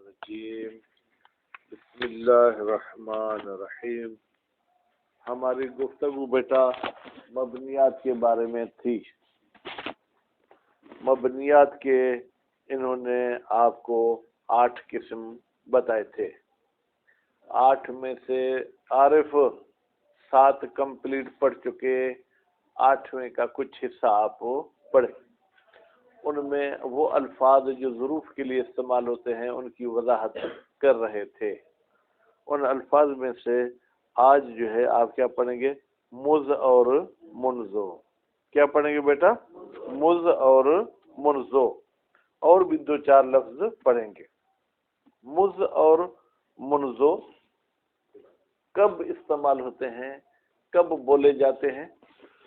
الرجیم بسم اللہ الرحمن الرحیم۔ ہماری گفتگو بیٹا مبنیات کے بارے میں تھی۔ مبنیات کے انہوں نے آپ کو 8 قسم بتائے تھے۔ 8 میں سے عارف 7 کمپلیٹ پڑھ چکے، 8ویں کا کچھ حصہ آپ پڑھے۔ ان میں وہ الفاظ جو ظروف کے لیے استعمال ہوتے ہیں ان کی وضاحت کر رہے تھے۔ ان الفاظ میں سے آج جو ہے آپ کیا پڑھیں گے؟ مز اور منزو۔ کیا پڑھیں گے بیٹا؟ مز اور منزو، اور بھی 2-4 لفظ پڑھیں گے۔ مز اور منزو کب استعمال ہوتے ہیں، کب بولے جاتے ہیں؟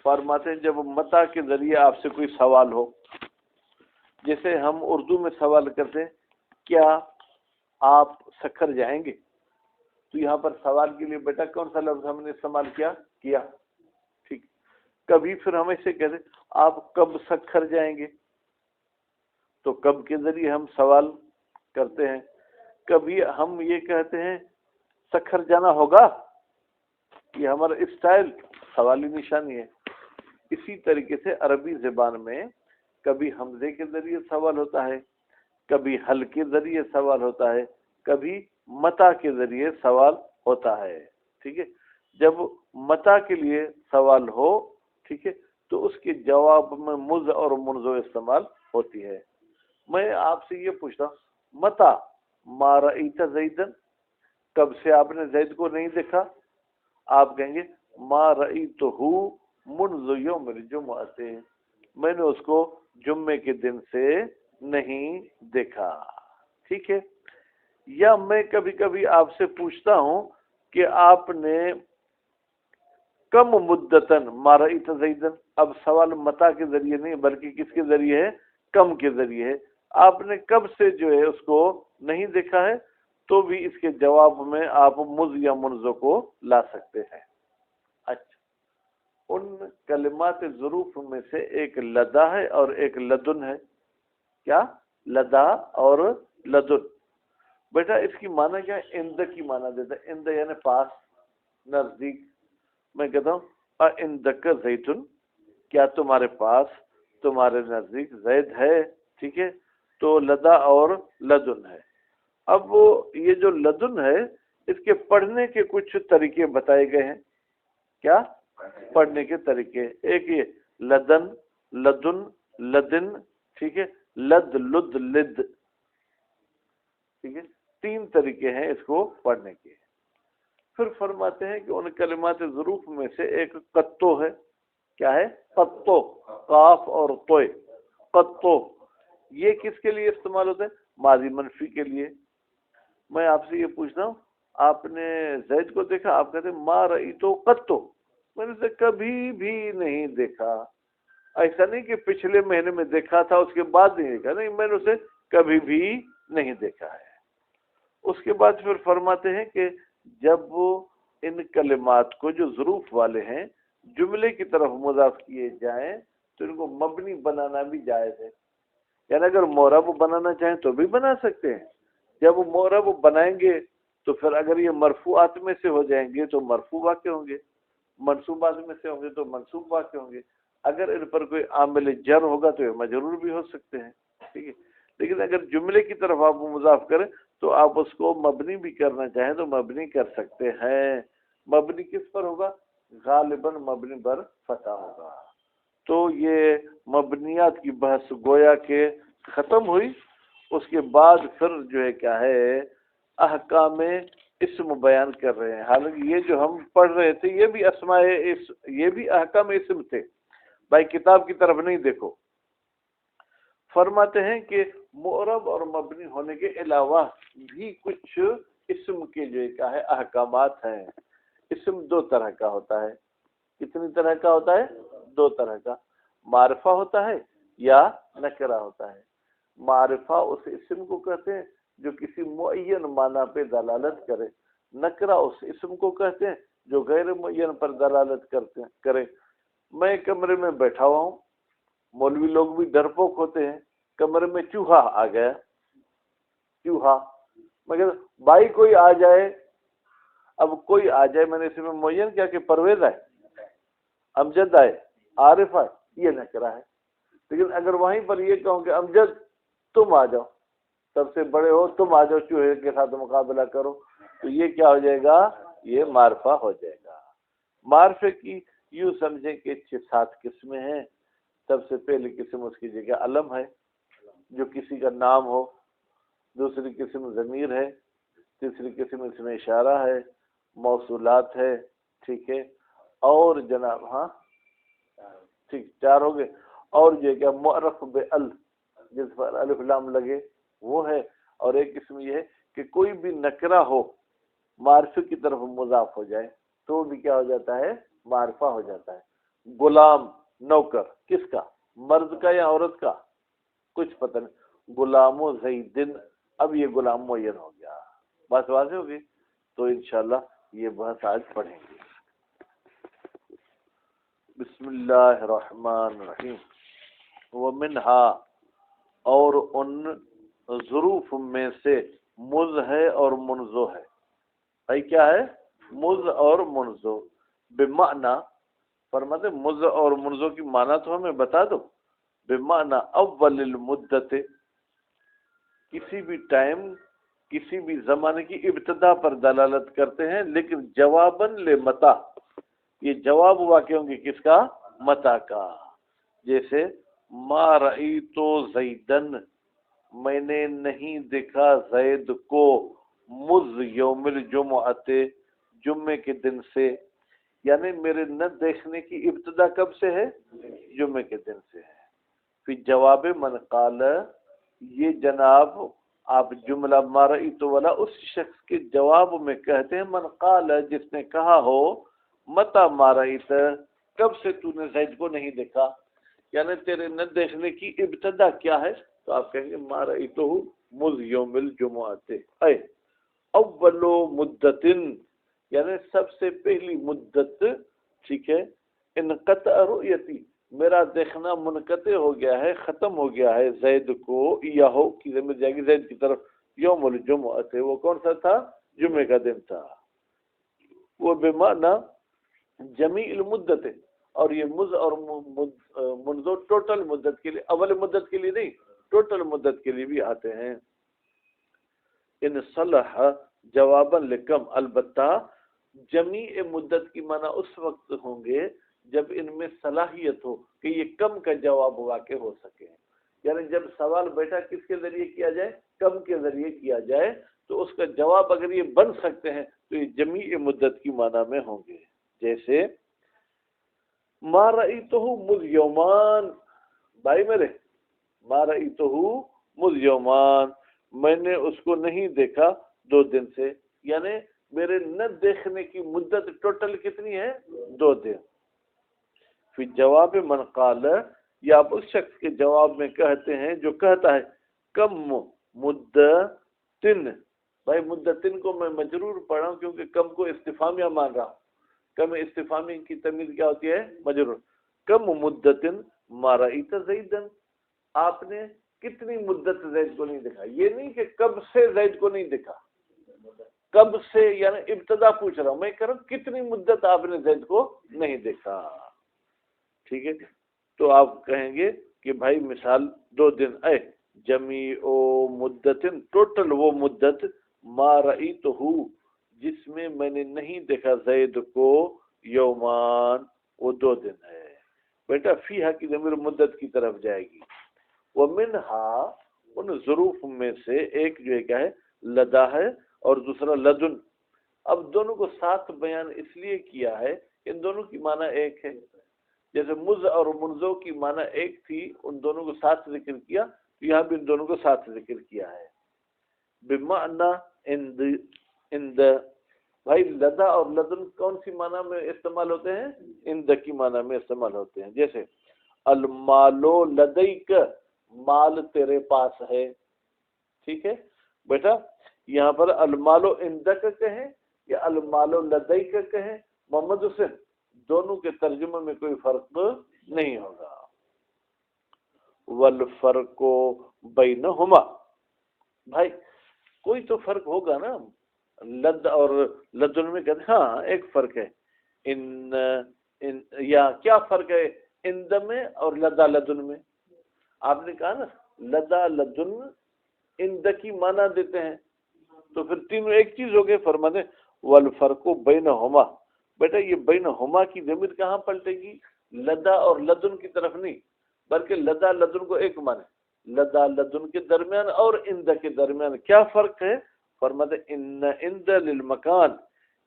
فرماتے ہیں جب متا کے ذریعے آپ سے کوئی سوال ہو۔ جیسے ہم اردو میں سوال کرتے ہیں کیا آپ سکھر جائیں گے، تو یہاں پر سوال کے لیے بیٹا کون سا لفظ ہم نے استعمال کیا؟ ٹھیک۔ کبھی پھر ہم ایسے کہتے ہیں آپ کب سکھر جائیں گے، تو کب کے ذریعے ہم سوال کرتے ہیں۔ کبھی ہم یہ کہتے ہیں سکھر جانا ہوگا، یہ ہمارا اسٹائل سوالی نشانی ہے۔ اسی طریقے سے عربی زبان میں کبھی حمزے کے ذریعے سوال ہوتا ہے، کبھی حل کے ذریعے سوال ہوتا ہے، کبھی متا کے ذریعے سوال ہوتا ہے۔ ٹھیک ہے، جب متا کے لیے سوال ہو، ٹھیک ہے، تو اس کے جواب میں مز اور منزو استعمال ہوتی ہے۔ میں آپ سے یہ پوچھتا ہوں متا ما رأیت زیدن، کب سے آپ نے زید کو نہیں دیکھا؟ آپ کہیں گے ما رأیتہ منذ یوم الجمعہ، میں نے اس کو جمعے کے دن سے نہیں دیکھا۔ ٹھیک ہے، یا میں کبھی کبھی آپ سے پوچھتا ہوں کہ آپ نے کم مدتن ما رأیت زیدن، اب سوال متا کے ذریعے نہیں بلکہ کس کے ذریعے ہے؟ کم کے ذریعے ہے۔ آپ نے کب سے جو ہے اس کو نہیں دیکھا ہے، تو بھی اس کے جواب میں آپ مز یا منزو کو لا سکتے ہیں۔ اچھا، ان کلمات ظروف میں سے ایک لدا ہے اور ایک لدن ہے۔ کیا؟ لدا اور لدن۔ بیٹا اس کی معنی کیا ہے؟ اند کی معنی دیتا ہے۔ اند یعنی پاس، نزدیک۔ میں کہتا ہوں اندک زیتن، کیا تمہارے پاس، تمہارے نزدیک زید ہے؟ ٹھیک ہے، تو لدا اور لدن ہے۔ اب وہ یہ جو لدن ہے اس کے پڑھنے کے کچھ طریقے بتائے گئے ہیں۔ کیا پڑھنے کے طریقے؟ ایک یہ لدن، لدن، لدن، ٹھیک ہے، لد، لد، لد، ٹھیک ہے، 3 طریقے ہیں اس کو پڑھنے کے۔ پھر فرماتے ہیں کہ ان کلمات ظروف میں سے ایک قطو ہے۔ کیا ہے؟ قطو، قاف اور طوئے، قطو۔ یہ کس کے لیے استعمال ہوتا ہے؟ ماضی منفی کے لیے۔ میں آپ سے یہ پوچھتا ہوں آپ نے زید کو دیکھا؟ آپ کہتے ہیں ما رأیتو قطو، میں نے اسے کبھی بھی نہیں دیکھا۔ ایسا نہیں کہ پچھلے مہینے میں دیکھا تھا اس کے بعد نہیں دیکھا، نہیں، میں نے اسے کبھی بھی نہیں دیکھا ہے۔ اس کے بعد پھر فرماتے ہیں کہ جب وہ ان کلمات کو جو ظروف والے ہیں جملے کی طرف مضاف کیے جائیں تو ان کو مبنی بنانا بھی جائز ہے، یعنی اگر معرب بنانا چاہیں تو بھی بنا سکتے ہیں۔ جب وہ معرب بنائیں گے تو پھر اگر یہ مرفوعات میں سے ہو جائیں گے تو مرفوع واقع ہوں گے، منصوبات میں سے ہوں گے تو منصوب واقع ہوں گے، اگر ان پر کوئی عامل جر ہوگا تو یہ مجرور بھی ہو سکتے ہیں۔ ٹھیک ہے، لیکن اگر جملے کی طرف آپ مضاف کریں تو آپ اس کو مبنی بھی کرنا چاہیں تو مبنی کر سکتے ہیں۔ مبنی کس پر ہوگا؟ غالباً مبنی پر فتح ہوگا۔ تو یہ مبنیات کی بحث گویا کہ ختم ہوئی۔ اس کے بعد پھر جو ہے کیا ہے احکام اسم بیان کر رہے ہیں۔ حالانکہ یہ جو ہم پڑھ رہے تھے یہ بھی اسماء یہ بھی احکام اسم تھے، بھائی کتاب کی طرف نہیں دیکھو۔ فرماتے ہیں کہ معرب اور مبنی ہونے کے علاوہ بھی کچھ اسم کے جو کیا ہے احکامات ہیں۔ اسم 2 طرح کا ہوتا ہے۔ کتنی طرح کا ہوتا ہے؟ 2 طرح کا۔ معرفہ ہوتا ہے یا نکرہ ہوتا ہے۔ معرفہ اس اسم کو کہتے ہیں جو کسی معین معنی پہ دلالت کرے، نکرہ اس اسم کو کہتے ہیں جو غیر معین پر دلالت کرے۔ میں کمرے میں بیٹھا ہوا ہوں، مولوی لوگ بھی ڈرپوک ہوتے ہیں، کمرے میں چوہا آ گیا، چوہا، مگر بھائی کوئی آ جائے، اب کوئی آ جائے میں نے اس میں معین کیا کہ پرویز آئے، امجد آئے، عارف آئے، یہ نکرہ ہے. لیکن اگر وہیں پر یہ کہوں کہ امجد تم آ جاؤ، سب سے بڑے ہو تم آ جاؤ چوہے کے ساتھ مقابلہ کرو، تو یہ کیا ہو جائے گا؟ یہ معرفہ ہو جائے گا. معرفے کی یوں سمجھیں کہ 6-7 قسمیں ہیں. سب سے پہلی قسم اس کی جگہ علم ہے جو کسی کا نام ہو، دوسری قسم ضمیر ہے، تیسری قسم اس میں اشارہ ہے، موصولات ہے، ٹھیک ہے، اور جناب ہاں ٹھیک 4 ہو گئے. اور یہ کیا معرف بال، جس پر الف لام لگے وہ ہے. اور ایک قسم یہ ہے کہ کوئی بھی نکرہ ہو معرفے کی طرف مضاف ہو جائے تو بھی کیا ہو جاتا ہے؟ معرفہ ہو جاتا ہے. غلام نوکر کس کا؟ مرد کا یا عورت کا؟ کچھ پتہ نہیں. غلام و زیدن، اب یہ غلام معین ہو گیا. بات واضح ہوگی؟ تو انشاءاللہ یہ بحث آج پڑھیں گے. بسم اللہ الرحمن الرحیم. ومنہا، اور ان ظروف میں سے مز ہے اور منزو ہے. بھائی کیا ہے؟ مز اور منزو. بمعنی فرماتے مز اور منزو کی معنی تو ہمیں بتا دو. بمعنی اول المدت، کسی بھی ٹائم کسی بھی زمانے کی ابتدا پر دلالت کرتے ہیں، لیکن جواباً لمتا، یہ جواب واقع ہوں گے کس کا؟ متا کا. جیسے ما رأیت زیدن، میں نے نہیں دیکھا زید کو، مز یوم الجمعۃ، جمعے کے دن سے. یعنی میرے نہ دیکھنے کی ابتدا کب سے ہے؟ جمعے کے دن سے ہے. پھر جواب من قال، یہ جناب آپ جملہ ما رأیت والا اس شخص کے جواب میں کہتے ہیں من قال، جس نے کہا ہو متا ما رأیت، کب سے تو نے زید کو نہیں دیکھا، یعنی تیرے نہ دیکھنے کی ابتدا کیا ہے؟ تو آپ کہیں گے ما رأیتہ مذ یوم الجمعۃ، اے اول مدت، یعنی سب سے پہلی مدت، ٹھیک ہے، انقطع رؤیتی، میرا دیکھنا منقطع ہو گیا ہے، ختم ہو گیا ہے زید کو، یہو کی ضمیر جائے گی زید کی طرف، یوم الجمعۃ، وہ کون سا تھا؟ جمعے کا دن تھا. وہ بمعنی جمیع المدت، اور یہ مز اور منذ ٹوٹل مدت کے لیے، اول مدت کے لیے نہیں، ٹوٹل مدت کے لیے بھی آتے ہیں. ان صلح جوابا لکم، البتہ جمیع مدت کی معنی اس وقت ہوں گے جب ان میں صلاحیت ہو کہ یہ کم کا جواب واقع ہو سکے. یعنی جب سوال بیٹا کس کے ذریعے کیا جائے؟ کم کے ذریعے کیا جائے، تو اس کا جواب اگر یہ بن سکتے ہیں تو یہ جمیع مدت کی معنی میں ہوں گے. جیسے ما رأیتہ مذ یومان، بھائی میرے ما رأیتہ مذ یومان، میں نے اس کو نہیں دیکھا 2 دن سے، یعنی میرے نہ دیکھنے کی مدت ٹوٹل کتنی ہے؟ 2 دن. پھر جواب من قال، یا آپ اس شخص کے جواب میں کہتے ہیں جو کہتا ہے کم مدتن، بھائی مدتن کو میں مجرور پڑھا ہوں کیونکہ کم کو استفہامیہ مان رہا ہوں. کم استفہامی کی تمیز کیا ہوتی ہے؟ مجرور. کم مدتن ما رأیت زیدن، آپ نے کتنی مدت زید کو نہیں دیکھا. یہ نہیں کہ کب سے زید کو نہیں دیکھا، کب سے یعنی ابتدا پوچھ رہا ہوں میں، کہہ رہا ہوں کتنی مدت آپ نے زید کو نہیں دیکھا. ٹھیک ہے، تو آپ کہیں گے کہ بھائی مثال 2 دن، اے جمیع مدتن، ٹوٹل وہ مدت، ما رأیتہ، جس میں میں نے نہیں دیکھا زید کو، یومان، وہ 2 دن ہے. بیٹا فیہا کی ضمیر مدت کی طرف جائے گی. ومنہا، ان ظروف میں سے ایک جو ہے کیا ہے؟ لدا ہے، اور دوسرا لدن. اب دونوں کو ساتھ بیان اس لیے کیا ہے، ان دونوں کی معنی ایک ہے. جیسے مز اور منزو کی معنی ایک تھی، ان دونوں کو ساتھ ذکر کیا، تو یہاں بھی ان دونوں کو ساتھ ذکر کیا ہے. بمعنی اند، بھائی لدا اور لدن کون سی معنی میں استعمال ہوتے ہیں؟ اند کی معنی میں استعمال ہوتے ہیں. جیسے المالو لدیک، مال تیرے پاس ہے. ٹھیک ہے بیٹا، یہاں پر المالو اندک کہیں یا المالو لدیک کہیں، محمد حسین دونوں کے ترجمے میں کوئی فرق نہیں ہوگا. والفرق بینہما، بھائی کوئی تو فرق ہوگا نا. لد اور لدن میں کہتے ہیں ہاں ایک فرق ہے. ان یا کیا فرق ہے اند میں اور لدا لدن میں؟ آپ نے کہا نا لدا لدن اند کی معنی دیتے ہیں تو پھر تینوں ایک چیز ہو گئے. فرماتے والفرق بینہما، بیٹا یہ بینہما کی ضمیر کہاں پلٹے گی؟ لدا اور لدن کی طرف نہیں، بلکہ لدا لدن کو ایک مانے. لدا لدن کے درمیان اور اند کے درمیان کیا فرق ہے؟ فرماتے ان اند للمکان،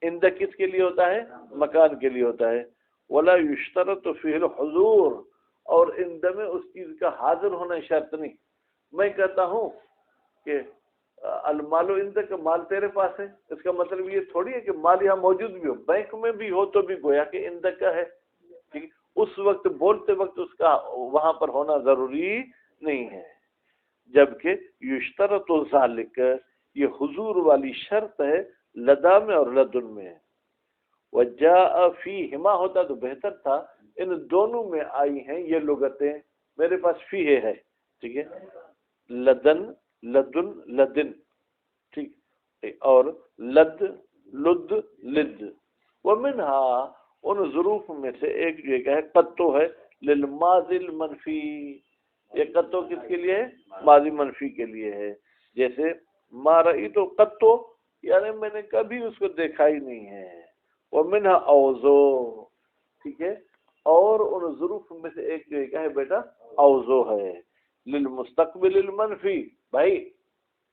اند کس کے لیے ہوتا ہے؟ مکان کے لیے ہوتا ہے. ولا یشترط فیہ الحضور، اور اند میں اس چیز کا حاضر ہونا شرط نہیں. میں کہتا ہوں کہ المال و اند کا مال تیرے پاس ہے، اس کا مطلب یہ تھوڑی ہے کہ مال یہاں موجود بھی ہو، بینک میں بھی ہو تو بھی گویا کہ اند کا ہے. ٹھیک ہے، اس وقت بولتے وقت اس کا وہاں پر ہونا ضروری نہیں ہے. جبکہ یشترط ذالک، یہ حضور والی شرط ہے لدا میں اور لدن میں. وجاء فیہما ہوتا تو بہتر تھا، ان دونوں میں آئی ہیں یہ لغتیں. میرے پاس فیہ ہے، ٹھیک ہے، لدن لدن لدن، ٹھیک، اور لد لد لد. ومنہا، ان ظروف میں سے ایک جو ہے قطو ہے للماضی المنفی. یہ قطو کس کے لیے ہے؟ ماضی منفی کے لیے ہے. جیسے ما رأیتو قطو، یعنی میں نے کبھی اس کو دیکھا ہی نہیں ہے. ومنہا اوزو، ٹھیک ہے، اور ان ظروف میں سے ایک جو ہے بیٹا اوزو ہے للمستقبل المنفی. بھائی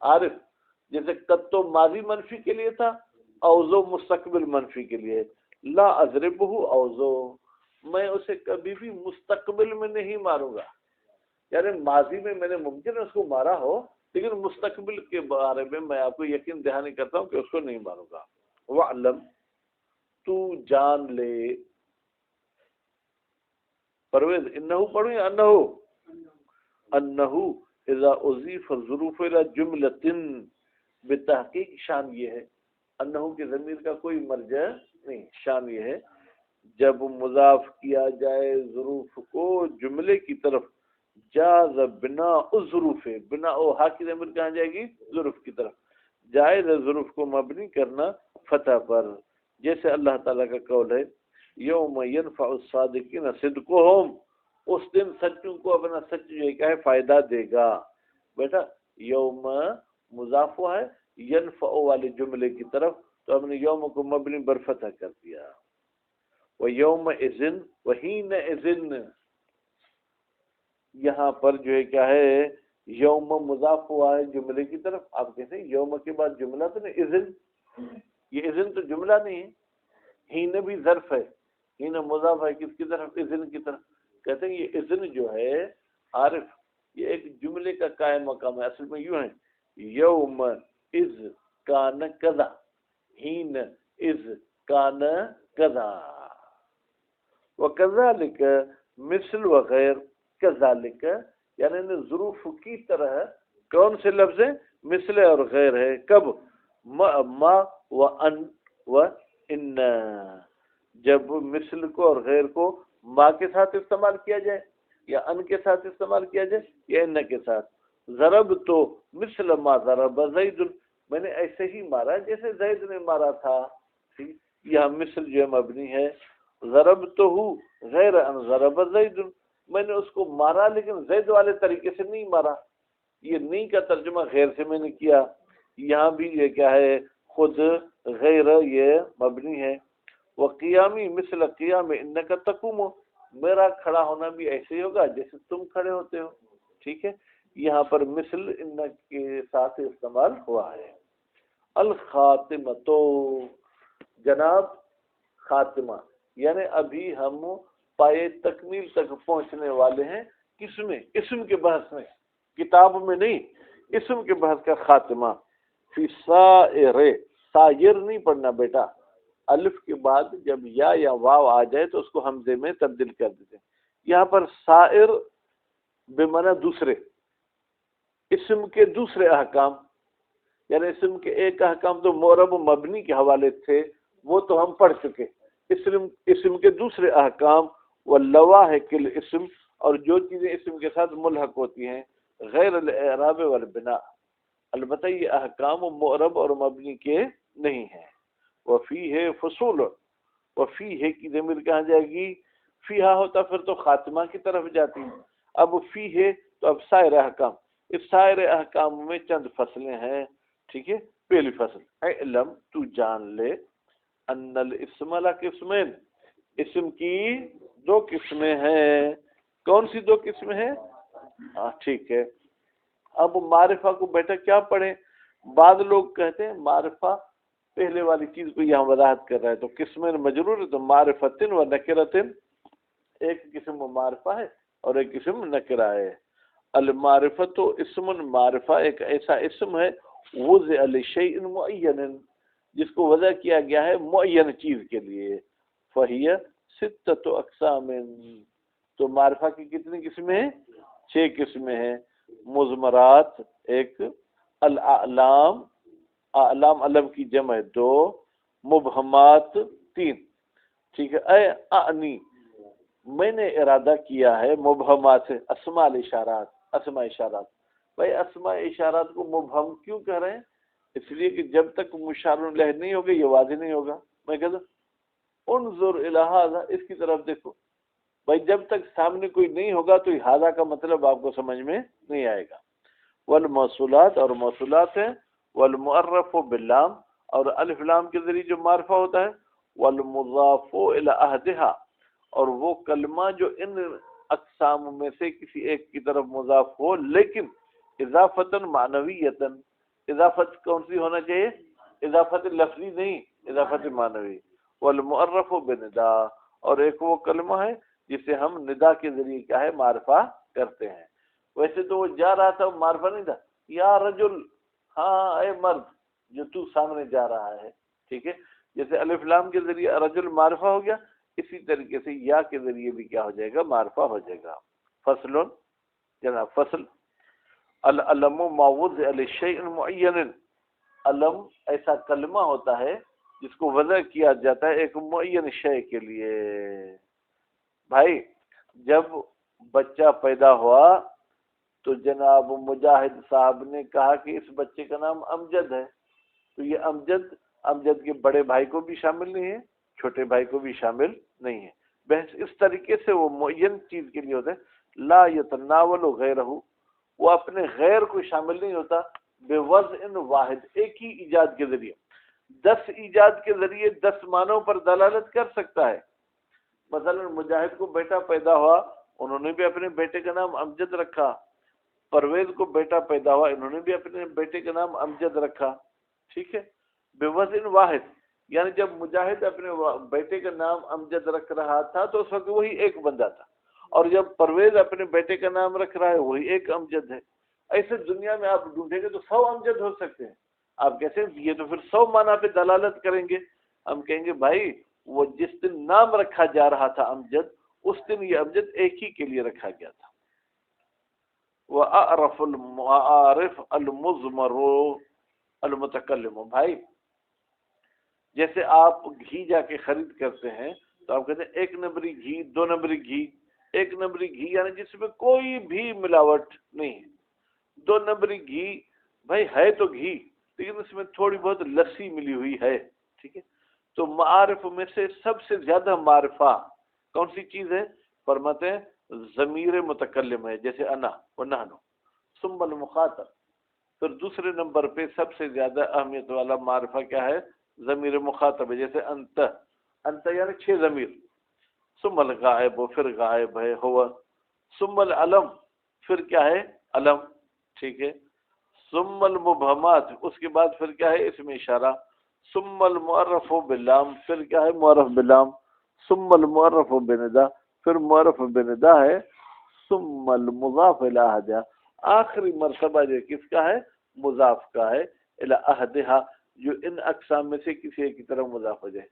عارف، جیسے قطو ماضی منفی کے لیے تھا، اوزو مستقبل منفی کے لیے. لا اضربہ اوزو، میں اسے کبھی بھی مستقبل میں نہیں ماروں گا. یعنی ماضی میں میں نے ممکن اس کو مارا ہو، لیکن مستقبل کے بارے میں میں آپ کو یقین دہانی کرتا ہوں کہ اس کو نہیں ماروں گا. وعلم، تو جان لے. پرویز انہو پڑھو یا انہو؟ انہو اذا اضیف الظروف الى جملۃ، بتحقیق شان یہ ہے، انہو کی ضمیر کا کوئی مرجع نہیں، شان یہ ہے جب مضاف کیا جائے ظروف کو جملے کی طرف، جاز بنا الظروف، بنا او ہا کی ضمیر کہاں جائے گی؟ ظروف کی طرف. جائز ہے ظروف کو مبنی کرنا فتح پر، جیسے اللہ تعالیٰ کا قول ہے یوم ینفع الصادقین صدقہم، اس دن سچوں کو اپنا سچ جو ہے فائدہ دے گا. بیٹا یوم مضاف ہے ینفع والے جملے کی طرف، تو ہم نے یوم کو مبنی بر فتح کر دیا. ویوم اذن وحین اذن، یہاں پر جو ہے کیا ہے یوم مضاف ہوا ہے جملے کی طرف. آپ کہتے ہیں یوم کے بعد جملہ تو نہیں، اذن، یہ اذن تو جملہ نہیں ہے. ہین بھی ظرف ہے، ہین مضاف ہے کس کی طرف؟ اذن کی طرف. کہتے ہیں یہ اذن جو ہے عارف، یہ ایک جملے کا قائم مقام ہے. اصل میں یوں ہے یوم اذ کان کذا، ہین اذ کان کذا. وکذالک مثل وغیر کذالک، یعنی ظروف کی طرح کون سے لفظ ہیں؟ مثل اور غیر ہے. کب؟ ما و ان و ان، جب مثل کو اور غیر کو ما کے ساتھ استعمال کیا جائے، یا ان کے ساتھ استعمال کیا جائے، یا ان کے ساتھ. ضرب تو مثل ما ضرب زید، میں نے ایسے ہی مارا جیسے زید نے مارا تھا. یہاں مثل جو ہے مبنی ہے. ضرب تو ہوں غیر ان ضرب زید، میں نے اس کو مارا لیکن زید والے طریقے سے نہیں مارا. یہ نہیں کا ترجمہ غیر سے میں نے کیا. یہاں بھی یہ کیا ہے خود غیر یہ مبنی ہے. وقیامی مثل قیام انک تقوم، میرا کھڑا ہونا بھی ایسے ہی ہوگا جیسے تم کھڑے ہوتے ہو. ٹھیک ہے، یہاں پر مثل ان کے ساتھ استعمال ہوا ہے. الخاتمۃ، جناب خاتمہ، یعنی ابھی ہم پائے تکمیل تک پہنچنے والے ہیں. کس میں؟ اسم کے بحث میں، کتاب میں نہیں، اسم کے بحث کا خاتمہ. فی سائر، سائر نہیں پڑھنا بیٹا، الف کے بعد جب یا واو آ جائے تو اس کو حمزے میں تبدیل کر دیتے ہیں. یہاں پر سائر بمعنی دوسرے، اسم کے دوسرے احکام، یعنی اسم کے ایک احکام تو معرب و مبنی کے حوالے تھے، وہ تو ہم پڑھ چکے. اسم کے دوسرے احکام واللواحق الاسم، اور جو چیزیں اسم کے ساتھ ملحق ہوتی ہیں، غیر الاعراب والبناء، البتہ یہ احکام معرب اور مبنی کے نہیں ہیں. وفی ہے فصول، وفی ہے کی ضمیر کہاں جائے گی؟ فیہا ہوتا پھر تو خاتمہ کی طرف جاتی. اب فی ہے تو اب سائر احکام، اس سائر احکام میں چند فصلیں ہیں. ٹھیک ہے، پہلی فصل علم، تو جان لے، ان الاسم لقسمین، اسم کی دو قسمیں ہیں. کون سی دو قسمیں ہیں؟ ٹھیک ہے. اب معرفہ کو بیٹا کیا پڑھیں؟ بعض لوگ کہتے ہیں معرفہ پہلے والی چیز کو یہاں وضاحت کر رہا ہے تو قسمین مجرور ہے تو معرفتن و نکرتن، ایک قسم معرفہ ہے اور ایک قسم نکرہ ہے. المعرفت اسم، معرفہ ایک ایسا اسم ہے وضع لشیء معین، جس کو وضع کیا گیا ہے معین چیز کے لیے. فہی ستۃ اقسام، تو معرفہ کی کتنی قسمیں ہیں؟ 6 قسمیں ہیں. مضمرات ایک، الاعلام، اعلام علم کی جمع 2، مبہمات 3. ٹھیک ہے. اے اعنی، میں نے ارادہ کیا ہے مبہمات سے، اسماء الاشارات، اسماء اشارات. بھائی اسماء اشارات کو مبہم کیوں کہہ رہے ہیں؟ اس لیے کہ جب تک مشار الیہ نہیں ہوگا یہ واضح نہیں ہوگا. میں کہتا ہوں انظر الی ھذا، اس کی طرف دیکھو. بھائی جب تک سامنے کوئی نہیں ہوگا تو ھذا کا مطلب آپ کو سمجھ میں نہیں آئے گا. والموصولات، اور موصولات ہیں. والمعرف باللام، اور الف لام کے ذریعے جو معرفہ ہوتا ہے. والمضاف الی احدھا، اور وہ کلمہ جو ان اقسام میں سے کسی ایک کی طرف مضاف ہو لیکن اضافتاً معنویتاً. اضافت کون سی ہونا چاہیے؟ اضافت لفظی نہیں، اضافت معنوی. والمعرف بندا، اور ایک وہ کلمہ ہے جسے ہم ندا کے ذریعے کیا ہے معرفہ کرتے ہیں. ویسے تو وہ جا رہا تھا، معرفہ نہیں تھا. یا رجل، ہاں اے مرد جو تو سامنے جا رہا ہے. ٹھیک ہے، جیسے الف لام کے ذریعے رجل معرفہ ہو گیا، اسی طریقے سے یا کے ذریعے بھی کیا ہو جائے گا؟ معرفہ ہو جائے گا. فصل جناب، فصل العلم ما وضع لشیء معین، علم ایسا کلمہ ہوتا ہے جس کو وضع کیا جاتا ہے ایک معین شے کے لیے. بھائی جب بچہ پیدا ہوا تو جناب مجاہد صاحب نے کہا کہ اس بچے کا نام امجد ہے. تو یہ امجد کے بڑے بھائی کو بھی شامل نہیں ہے، چھوٹے بھائی کو بھی شامل نہیں ہے. بحث اس طریقے سے وہ معین چیز کے لیے ہوتا ہے. لا یتناول غیرہ، وہ اپنے غیر کو شامل نہیں ہوتا. بے وضع واحد، ایک ہی ایجاد کے ذریعے. 10 ایجاد کے ذریعے 10 معنوں پر دلالت کر سکتا ہے. مثلا مجاہد کو بیٹا پیدا ہوا، انہوں نے بھی اپنے بیٹے کا نام امجد رکھا. پرویز کو بیٹا پیدا ہوا، انہوں نے بھی اپنے بیٹے کا نام امجد رکھا. ٹھیک ہے، بے وزن واحد، یعنی جب مجاہد اپنے بیٹے کا نام امجد رکھ رہا تھا تو اس وقت وہی ایک بندہ تھا، اور جب پرویز اپنے بیٹے کا نام رکھ رہا ہے وہی ایک امجد ہے. ایسے دنیا میں آپ ڈھونڈیں گے تو 100 امجد ہو سکتے ہیں. آپ کیسے؟ یہ تو پھر 100 معنی پہ دلالت کریں گے. ہم کہیں گے بھائی وہ جس دن نام رکھا جا رہا تھا امجد، اس دن یہ امجد ایک ہی کے لیے رکھا گیا تھا. وَأَعْرَفُ الْمُعَارِفُ الْمُضْمَرُ الْمُتَكَلِّمُ. بھائی جیسے آپ گھی جا کے خرید کرتے ہیں تو آپ کہتے ہیں 1 نمبری گھی، 2 نمبری گھی. 1 نمبری گھی یعنی جس میں کوئی بھی ملاوٹ نہیں ہے. 2 نمبری گھی بھائی ہے تو گھی لیکن اس میں تھوڑی بہت لسی ملی ہوئی ہے. ٹھیک ہے، تو معارف میں سے سب سے زیادہ معرفہ کون سی چیز ہے؟ فرماتے ہیں ضمیر متکلم ہے، جیسے انا و نحنو. ثم المخاطب، پھر دوسرے نمبر پہ سب سے زیادہ اہمیت والا معرفہ کیا ہے؟ ضمیر مخاطب ہے، جیسے انت. انت یعنی 6 ضمیر. ثم الغائب، پھر غائب ہے ہوا. ثم العلم، پھر کیا ہے؟ علم. ٹھیک ہے. ثم المبہمات، اس کے بعد پھر کیا ہے؟ اسم اشارہ. ثم المعرف باللام، پھر کیا ہے؟ معرف باللام. ثم المعرف بندا، پھر معرف بندا ہے. ثم المضاف الی احدھا، آخری مرتبہ جو کس کا ہے؟ مضاف کا ہے. الی احدھا، جو ان اقسام میں سے کسی ایک کی طرف مضاف ہو جائے.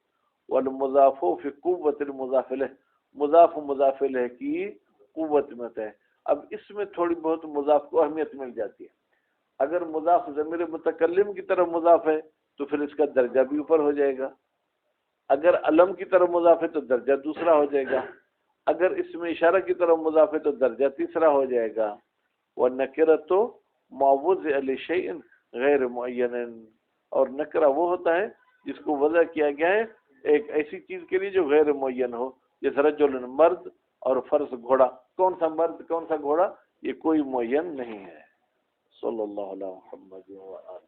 والمضاف فی قوت المضاف الیہ، مضاف مضاف الیہ کی قوت میں ہے. اب اس میں تھوڑی بہت مضاف کو اہمیت مل جاتی ہے. اگر مضاف ضمیر متکلم کی طرف مضاف ہے تو پھر اس کا درجہ بھی اوپر ہو جائے گا. اگر علم کی طرف مضاف ہے تو درجہ دوسرا ہو جائے گا. اگر اس میں اشارہ کی طرف مضاف ہے تو درجہ تیسرا ہو جائے گا. وَالنَّكِرَةُ مَا وُضِعَ لِشَيْءٍ غیر معین، اور نکرہ وہ ہوتا ہے جس کو وضع کیا گیا ہے ایک ایسی چیز کے لیے جو غیر معین ہو، جیسے رجل مرد اور فرس گھوڑا، کون سا مرد کون سا گھوڑا یہ کوئی معین نہیں ہے۔ صلی اللہ علیہ محمد وآلہ